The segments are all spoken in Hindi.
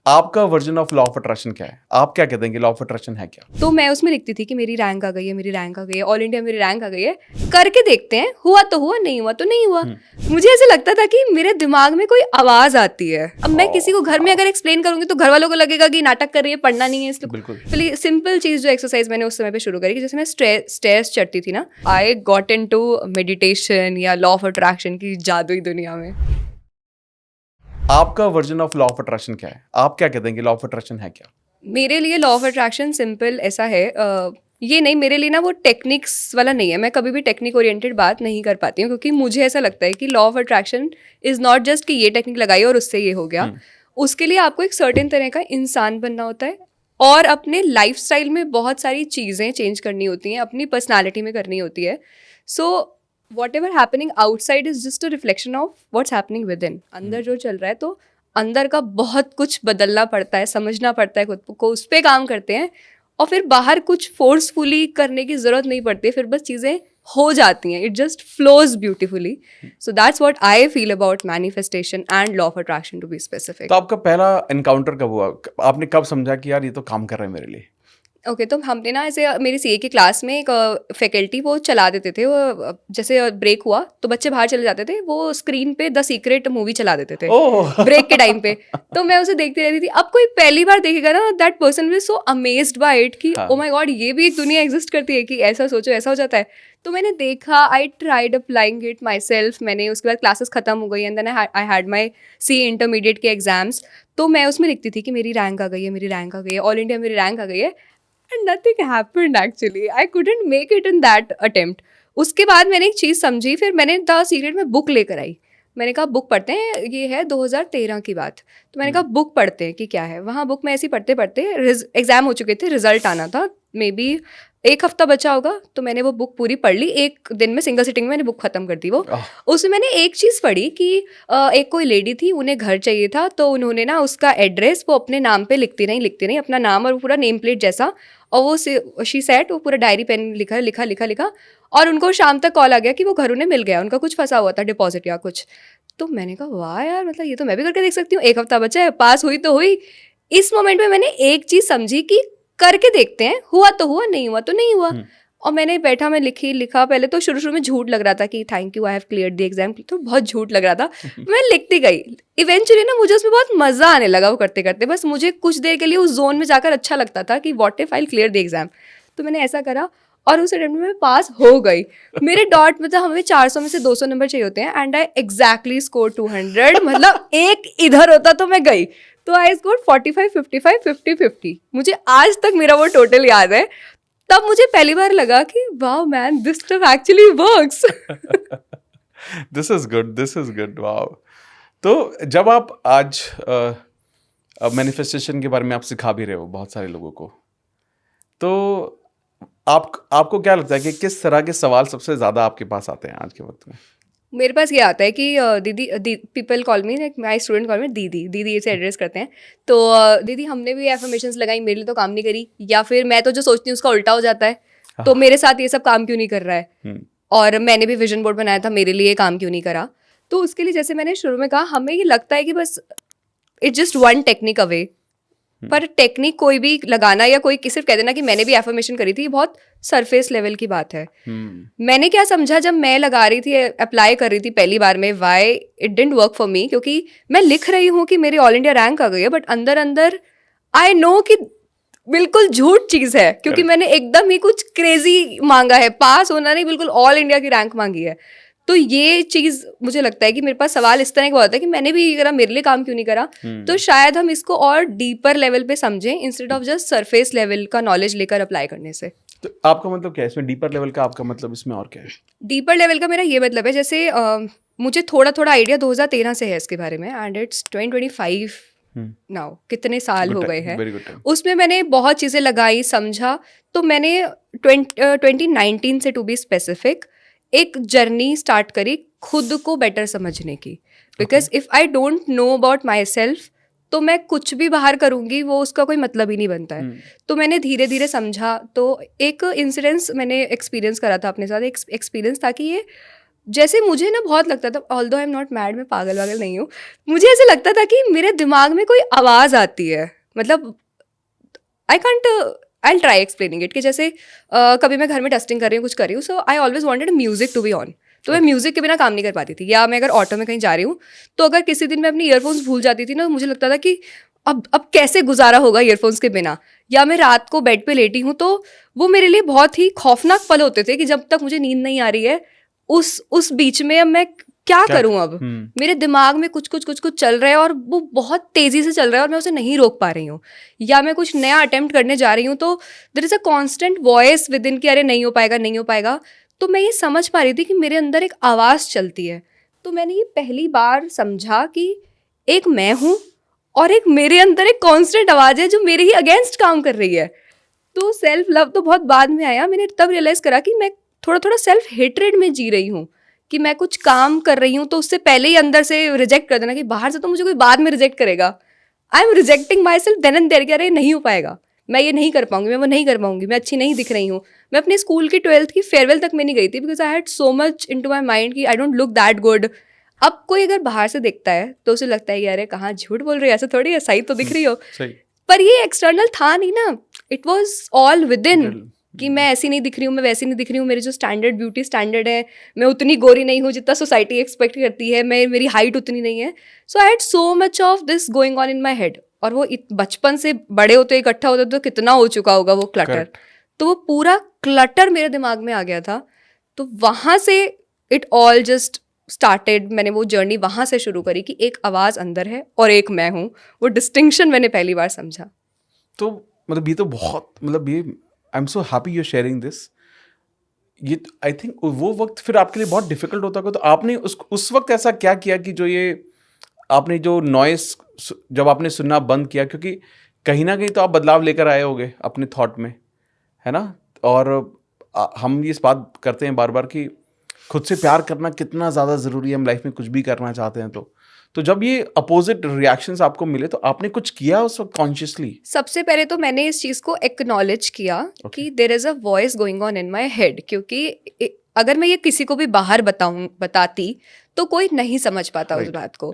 आपका version of law of attraction क्या है? आप क्या कहते हैं कि लॉ ऑफ अट्रैक्शन है क्या? तो मैं उसमें लिखती थी कि मेरी रैंक आ गई है, मेरी रैंक आ गई है, ऑल इंडिया मेरी रैंक आ गई है, करके देखते हैं, हुआ तो हुआ, नहीं हुआ तो नहीं हुआ। मुझे ऐसे लगता था कि मेरे दिमाग में कोई आवाज आती है। अब मैं किसी को घर में अगर एक्सप्लेन करूंगी तो घर वालों को लगेगा कि नाटक कर रही है, पढ़ना नहीं है इसलिए। बिल्कुल। सिंपल चीज जो एक्सरसाइज मैंने उस समय पे शुरू करी कि जैसे मैं स्टेयर्स चढ़ती थी ना, आई गॉट इनटू मेडिटेशन या लॉ ऑफ अट्रैक्शन की जादुई दुनिया में। आपका version of law of attraction क्या है? आप क्या कहते हैं कि लॉ ऑफ अट्रैक्शन है क्या? मेरे लिए लॉ ऑफ अट्रैक्शन सिंपल ऐसा है, ये नहीं, मेरे लिए ना वो टेक्निक्स वाला नहीं है। मैं कभी भी टेक्निक ओरिएंटेड बात नहीं कर पाती हूँ, क्योंकि मुझे ऐसा लगता है कि law of attraction is not just कि ये टेक्निक लगाई और उससे ये हो गया। उसके लिए आपको एक सर्टेन तरह का इंसान बनना होता है और अपने लाइफस्टाइल में बहुत सारी चीज़ें चेंज करनी होती हैं, अपनी पर्सनालिटी में करनी होती है। So what ever happening outside is just a reflection of what's happening with in. अंदर जो चल रहा है, तो अंदर का बहुत कुछ बदलना पड़ता है, समझना पड़ता है खुद को, उस पर काम करते हैं और फिर बाहर कुछ फोर्सफुली करने की ज़रूरत नहीं पड़ती, फिर बस चीज़ें हो जाती हैं, it just flows beautifully. So that's what I feel about manifestation and law of attraction to be specific. तो आपका पहला एनकाउंटर कब हुआ? आपने कब समझा कि यार ये तो काम कर रहा है मेरे लिए? ओके तो हमने ना ऐसे मेरी सीए की क्लास में एक फैकल्टी वो चला देते थे, वो जैसे ब्रेक हुआ तो बच्चे बाहर चले जाते थे, वो स्क्रीन पे द सीक्रेट मूवी चला देते थे ब्रेक के टाइम पे। तो मैं उसे देखती रहती थी। अब कोई पहली बार देखेगा ना, that person will so amazed bye it कि ओ माय गॉड, ये भी एक दुनिया एग्जिस्ट करती है कि ऐसा सोचो ऐसा हो जाता है। तो मैंने देखा, I tried applying it myself. मैंने उसके बाद क्लासेस खत्म हो गई and then I had my C intermediate के एग्जाम्स। तो मैं उसमें लिखती थी कि मेरी रैंक आ गई है, मेरी रैंक आ गई है, ऑल इंडिया मेरी रैंक आ गई है। And nothing happened actually. I couldn't make it in that attempt. उसके बाद मैंने एक चीज़ समझी, फिर मैंने द सीक्रेट में बुक लेकर आई। मैंने कहा बुक पढ़ते हैं, ये है 2013 की बात। तो मैंने कहा बुक पढ़ते हैं कि क्या है। वहाँ बुक में ऐसे ही पढ़ते पढ़ते एग्जाम हो चुके थे, रिजल्ट आना था, मे बी एक हफ्ता बचा होगा। तो मैंने वो बुक पूरी पढ़ ली एक दिन में, सिंगल सिटिंग में मैंने बुक खत्म कर दी वो। उसमें मैंने एक चीज़ पढ़ी कि एक कोई लेडी थी, उन्हें घर चाहिए था, तो उन्होंने ना उसका एड्रेस वो अपने नाम पे लिखती नहीं अपना नाम और पूरा नेम प्लेट जैसा, और वो शी सेट वो पूरा डायरी पेन लिखा और उनको शाम तक कॉल आ गया कि वो घर उन्हें मिल गया, उनका कुछ फंसा हुआ था डिपॉजिट या कुछ। तो मैंने कहा वाह यार, मतलब ये तो मैं भी करके देख सकती हूँ, एक हफ्ता बचा है, पास हुई तो हुई। इस मोमेंट में मैंने एक चीज़ समझी कि करके देखते हैं, हुआ तो हुआ, नहीं हुआ तो नहीं हुआ। और मैंने बैठा, मैं लिखा। पहले तो शुरू में झूठ लग रहा था कि thank you I have clear the exam, तो बहुत झूठ लग रहा था। मैं लिखती गई, इवेंचुअली ना मुझे उसमें बहुत मज़ा आने लगा वो करते करते। बस मुझे कुछ देर के लिए उस जोन में जाकर अच्छा लगता था कि what if I clear the exam. तो मैंने ऐसा करा और उस अटेम्प्ट में मैं पास हो गई। मेरे डॉट मतलब हमें 400 में से 200 नंबर चाहिए होते हैं एंड आई एग्जैक्टली स्कोर 200। मतलब एक इधर होता तो मैं गई। तो आई स्कोर 45, 55, 50, 50। मुझे आज तक मेरा वो टोटल याद है। तब मुझे पहली बार लगा कि wow man, this stuff actually works. This is good wow. तो जब आप आज मैनिफेस्टेशन के बारे में आप सिखा भी रहे हो बहुत सारे लोगों को, तो आपको क्या लगता है कि किस तरह के सवाल सबसे ज़्यादा आपके पास आते हैं आज के वक्त में? मेरे पास ये आता है कि दीदी, people call me, my student call मी दीदी ऐसे एड्रेस करते हैं। तो दीदी हमने भी एफर्मेशंस लगाई, मेरे लिए तो काम नहीं करी, या फिर मैं तो जो सोचती हूँ उसका उल्टा हो जाता है, तो मेरे साथ ये सब काम क्यों नहीं कर रहा है। और मैंने भी विजन बोर्ड बनाया था, मेरे लिए काम क्यों नहीं करा। तो उसके लिए जैसे मैंने शुरू में कहा, हमें ये लगता है कि बस it's just one technique away. पर टेक्निक कोई भी लगाना या कोई सिर्फ कह देना कि मैंने भी एफर्मेशन करी थी, बहुत सरफेस लेवल की बात है। मैंने क्या समझा जब मैं लगा रही थी, अप्लाई कर रही थी पहली बार में, why it didn't work for me, क्योंकि मैं लिख रही हूँ कि मेरी ऑल इंडिया रैंक आ गई है, बट अंदर अंदर आई नो कि बिल्कुल झूठ चीज़ है, क्योंकि मैंने एकदम ही कुछ क्रेजी मांगा है, पास होना नहीं, बिल्कुल ऑल इंडिया की रैंक मांगी है। तो ये चीज़ मुझे लगता है कि मेरे पास सवाल इस तरह का होता है कि मैंने भी करा, मेरे लिए काम क्यों नहीं करा। तो शायद हम इसको और डीपर लेवल पे समझें instead of just surface level का नॉलेज लेकर अप्लाई करने से। तो आपका मतलब क्या है इसमें? डीपर लेवल का आपका मतलब इसमें और क्या है? डीपर लेवल का मेरा ये मतलब है, जैसे मुझे थोड़ा आइडिया 2013 से है इसके बारे में, एंड इट्स 2025 नाउ, कितने साल हो गए हैं। उसमें मैंने बहुत चीज़ें लगाई, समझा। तो मैंने 2019 से टू बी स्पेसिफिक एक जर्नी स्टार्ट करी खुद को बेटर समझने की। Because if I don't know about my self, तो मैं कुछ भी बाहर करूँगी वो उसका कोई मतलब ही नहीं बनता है। तो मैंने धीरे धीरे समझा। तो एक इंसिडेंस मैंने एक्सपीरियंस करा था अपने साथ, एक एक्सपीरियंस था कि ये जैसे मुझे ना बहुत लगता था, although I am not mad, मैं पागल वागल नहीं हूँ, मुझे ऐसे लगता था कि मेरे दिमाग में कोई आवाज़ आती है, मतलब I can't, I try explaining it, कि जैसे कभी मैं घर में डस्टिंग कर रही हूँ, कुछ कर रही हूँ, so I always wanted music to be on, तो मैं म्यूजिक के बिना काम नहीं कर पाती थी। या मैं अगर ऑटो में कहीं जा रही हूँ, तो अगर किसी दिन मैं अपनी ईयरफोन्स भूल जाती थी ना, मुझे लगता था कि अब कैसे गुजारा होगा ईयरफोन्स के बिना। या मैं रात को बेड पे लेटी हूँ, तो वो मेरे लिए बहुत ही खौफनाक पल होते थे कि जब तक मुझे नींद नहीं आ रही है, उस बीच में अब मैं क्या करूँ, अब मेरे दिमाग में कुछ चल रहा है और वो बहुत तेजी से चल रहा है और मैं उसे नहीं रोक पा रही हूँ। या मैं कुछ नया अटेम्प्ट करने जा रही हूँ, तो there is a constant voice within कि अरे नहीं हो पाएगा, नहीं हो पाएगा। तो मैं ये समझ पा रही थी कि मेरे अंदर एक आवाज़ चलती है। तो मैंने ये पहली बार समझा कि एक मैं हूँ और एक मेरे अंदर एक कांस्टेंट आवाज़ है जो मेरे ही अगेंस्ट काम कर रही है। तो सेल्फ लव तो बहुत बाद में आया, मैंने तब रियलाइज़ करा कि मैं थोड़ा थोड़ा सेल्फ हेट्रेड में जी रही हूँ, कि मैं कुछ काम कर रही हूँ तो उससे पहले ही अंदर से रिजेक्ट कर देना कि बाहर से तो मुझे कोई बाद में रिजेक्ट करेगा। I am rejecting myself then and there कि अरे नहीं हो पाएगा, मैं ये नहीं कर पाऊंगी, मैं वो नहीं कर पाऊंगी, मैं अच्छी नहीं दिख रही हूँ। मैं अपने स्कूल की 12th की फेयरवेल तक में नहीं गई थी, because I had so much into my mind कि I don't look that good. अब कोई अगर बाहर से देखता है तो उसे लगता है कि अरे कहाँ झूठ बोल रही है, ऐसा थोड़ी है, सही तो दिख रही हो। पर ये एक्सटर्नल था नहीं ना, it was all with in कि मैं ऐसी नहीं दिख रही हूँ, मैं वैसी नहीं दिख रही हूँ, मेरी जो स्टैंडर्ड ब्यूटी स्टैंडर्ड है, मैं उतनी गोरी नहीं हूँ जितना सोसाइटी एक्सपेक्ट करती है, मेरी हाइट उतनी नहीं है। So I had so much of this going on in my head. और वो बचपन से बड़े होते इकट्ठा होते तो कितना हो चुका होगा वो क्लटर। तो वो पूरा क्लटर मेरे दिमाग में आ गया था। तो वहाँ से इट ऑल जस्ट स्टार्टेड। मैंने वो जर्नी वहाँ से शुरू करी कि एक आवाज़ अंदर है और एक मैं हूँ। वो डिस्टिंक्शन मैंने पहली बार समझा। तो मतलब ये तो बहुत, मतलब ये I am so happy you sharing this. ये आई थिंक वो वक्त फिर आपके लिए बहुत डिफिकल्ट होता होगा। तो आपने उस वक्त ऐसा क्या किया कि जो ये आपने जो नॉइस जब आपने सुनना बंद किया, क्योंकि कहीं ना कहीं तो आप बदलाव लेकर आए होगे अपने थॉट में, है ना? और हम इस बात करते हैं बार बार कि खुद से प्यार करना कितना ज़्यादा ज़रूरी है हम लाइफ में कुछ भी करना चाहते हैं। तो जब ये अपोजिट रिएक्शंस आपको मिले तो आपने कुछ किया उस वक्त कॉन्शियसली? सबसे पहले तो मैंने इस चीज़ को एक्नॉलेज किया कि there is a voice going on in my head. क्योंकि अगर मैं ये किसी को भी बाहर बताती तो कोई नहीं समझ पाता उस बात को।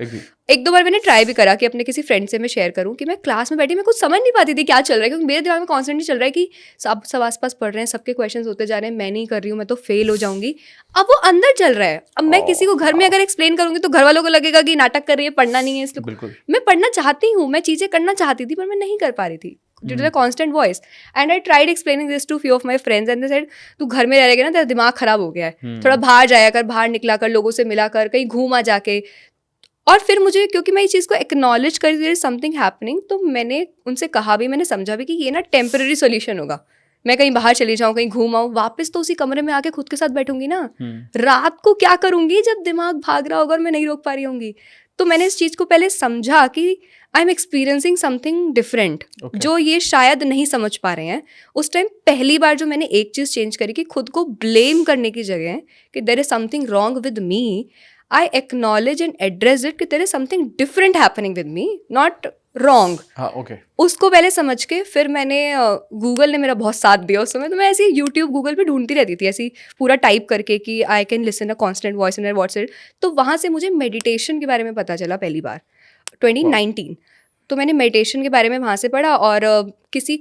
एक दो बार मैंने ट्राई भी करा कि अपने किसी फ्रेंड से मैं शेयर करूं कि मैं क्लास में बैठी, मैं कुछ समझ नहीं पाती थी क्या चल रहा है, क्योंकि मेरे दिमाग में कॉन्स्टेंटली चल रहा है कि सब आसपास पढ़ रहे हैं, सबके क्वेश्चंस होते जा रहे हैं, मैं नहीं कर रही हूँ, मैं तो फेल हो जाऊंगी। अब वो अंदर चल रहा है। अब मैं किसी को घर में अगर एक्सप्लेन करूंगी तो घर वालों को लगेगा कि नाटक कर रही है, पढ़ना नहीं है। इसलिए मैं पढ़ना चाहती हूँ, मैं चीज़ें करना चाहती थी, पर मैं नहीं कर पा रही थी due to the constant voice. And I tried explaining this to few of my friends and they said तू घर में रहेगा ना, तेरा दिमाग खराब हो गया है, थोड़ा बाहर जाया कर, बाहर निकला कर, लोगों से मिला कर, कहीं घूमा जाके। और फिर मुझे, क्योंकि मैं इस चीज़ को एक्नॉलेज करी देयर इज समथिंग हैपनिंग, तो मैंने उनसे कहा भी, मैंने समझा भी कि ये ना टेम्पररी सोल्यूशन होगा। मैं कहीं बाहर चली जाऊँ, कहीं घूम आऊँ, वापस तो उसी कमरे में आके खुद के साथ बैठूंगी ना। रात को क्या करूंगी जब दिमाग भाग रहा होगा और मैं नहीं रोक पा रही होंगी। तो मैंने इस चीज़ को पहले समझा कि I am experiencing something different, जो ये शायद नहीं समझ पा रहे हैं। उस टाइम पहली बार जो मैंने एक चीज़ चेंज करी कि खुद को ब्लेम करने की जगह कि there is something wrong with me, I acknowledge and address it कि there is something different happening with me, not wrong. उसको पहले समझ के फिर मैंने, गूगल ने मेरा बहुत साथ दिया उस समय। तो मैं ऐसे यूट्यूब गूगल पे ढूंढती रहती थी, ऐसी पूरा टाइप करके कि I can listen a constant voice in WhatsApp. तो वहाँ से मुझे मेडिटेशन के बारे में पता चला पहली बार 2019। तो मैंने मेडिटेशन के बारे में वहाँ से पढ़ा। और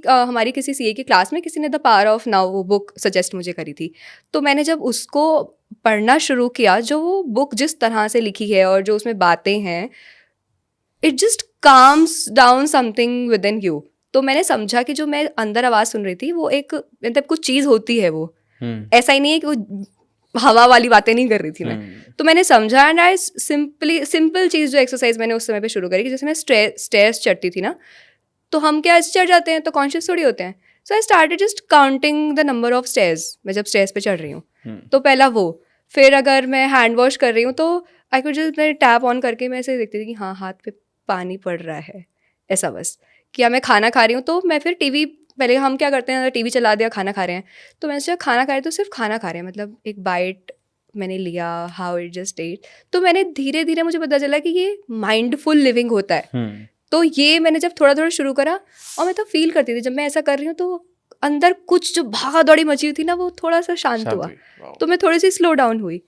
हमारी किसी सीए की क्लास में किसी ने द पावर ऑफ नाउ वो बुक सजेस्ट मुझे करी थी। तो मैंने जब उसको पढ़ना शुरू किया, जो वो बुक जिस तरह से लिखी है और जो उसमें बातें हैं, it just calms down something with in you. तो मैंने समझा कि जो मैं अंदर आवाज़ सुन रही थी वो एक, मतलब कुछ चीज़ होती है वो, ऐसा ही नहीं है कि वो हवा वाली बातें नहीं कर रही थी मैं। तो मैंने समझा एंड आई सिंपल चीज़ जो एक्सरसाइज मैंने उस समय पे शुरू करी कि जैसे मैं स्टेयर्स चढ़ती थी ना, तो हम क्या ऐसे चढ़ जाते हैं तो कॉन्शियस थोड़ी होते हैं। So I started just counting the number of stairs. मैं जब स्टेयर्स पे चढ़ रही हूँ तो पहला वो, फिर अगर मैं हैंड वॉश कर रही हूँ तो आई कुड जस्ट, मैं टैप ऑन करके मैं ऐसे देखती थी कि हाँ हाथ पे पानी पड़ रहा है, ऐसा बस। क्या मैं खाना खा रही हूँ तो मैं फिर टीवी, पहले हम क्या करते हैं, टीवी चला दिया, खाना खा रहे हैं, तो मैं जब खाना खा रही तो सिर्फ खाना खा रहे हैं, मतलब एक बाइट मैंने लिया, हाउ इट जस्ट एट। तो मैंने धीरे धीरे मुझे पता चला कि ये माइंडफुल लिविंग होता है। तो ये मैंने जब थोड़ा थोड़ा शुरू करा, और मैं तो फील करती थी जब मैं ऐसा कर रही हूँ तो अंदर कुछ जो भागा दौड़ी मची हुई थी ना, वो थोड़ा सा शांत हुआ। तो मैं थोड़ी सी स्लो डाउन हुई।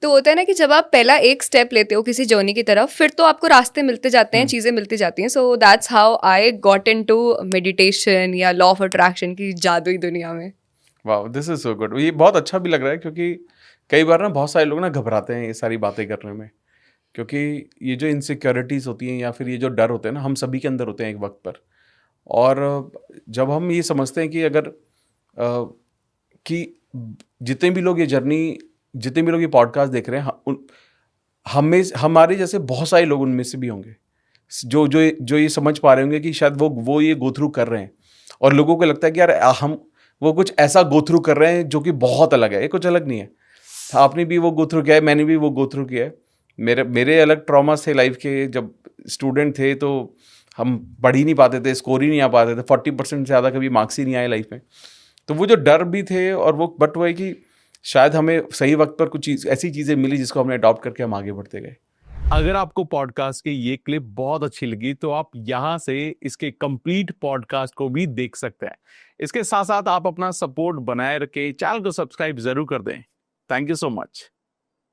तो होता है ना कि जब आप पहला एक स्टेप लेते हो किसी जर्नी की तरफ, फिर तो आपको रास्ते मिलते जाते हैं, चीज़ें मिलती जाती हैं. So that's how I got into meditation या लॉ ऑफ अट्रैक्शन की जादुई दुनिया में. वाह, दिस इज सो गुड. ये बहुत अच्छा भी लग रहा है क्योंकि कई बार ना बहुत सारे लोग ना घबराते हैं ये सारी बातें करने में, क्योंकि ये जो इनसिक्योरिटीज होती हैं या फिर ये जो डर होते हैं ना, हम सभी के अंदर होते हैं एक वक्त पर. और जब हम ये समझते हैं कि अगर कि जितने भी लोग ये जर्नी, जितने भी लोग ये पॉडकास्ट देख रहे हैं, हमें हमारे जैसे बहुत सारे लोग उनमें से भी होंगे जो ये समझ पा रहे होंगे कि शायद वो ये गो थ्रू कर रहे हैं, और लोगों को लगता है कि यार हम वो कुछ ऐसा गो थ्रू कर रहे हैं जो कि बहुत अलग है. ये कुछ अलग नहीं है. आपने भी वो गो थ्रू किया है, मैंने भी वो गो थ्रू किया है. मेरे अलग ट्रॉमास थे लाइफ के. जब स्टूडेंट थे तो हम पढ़ ही नहीं पाते थे, स्कोर ही नहीं आ पाते थे, 40% से ज़्यादा कभी मार्क्स ही नहीं आए लाइफ में. तो वो जो डर भी थे, और वो बट वो है कि शायद हमें सही वक्त पर कुछ ऐसी चीज़ें मिली जिसको हमने अडॉप्ट करके हम आगे बढ़ते गए. अगर आपको पॉडकास्ट की ये क्लिप बहुत अच्छी लगी तो आप यहाँ से इसके कंप्लीट पॉडकास्ट को भी देख सकते हैं. इसके साथ साथ आप अपना सपोर्ट बनाए रखें, चैनल को सब्सक्राइब जरूर कर दें. Thank you so much.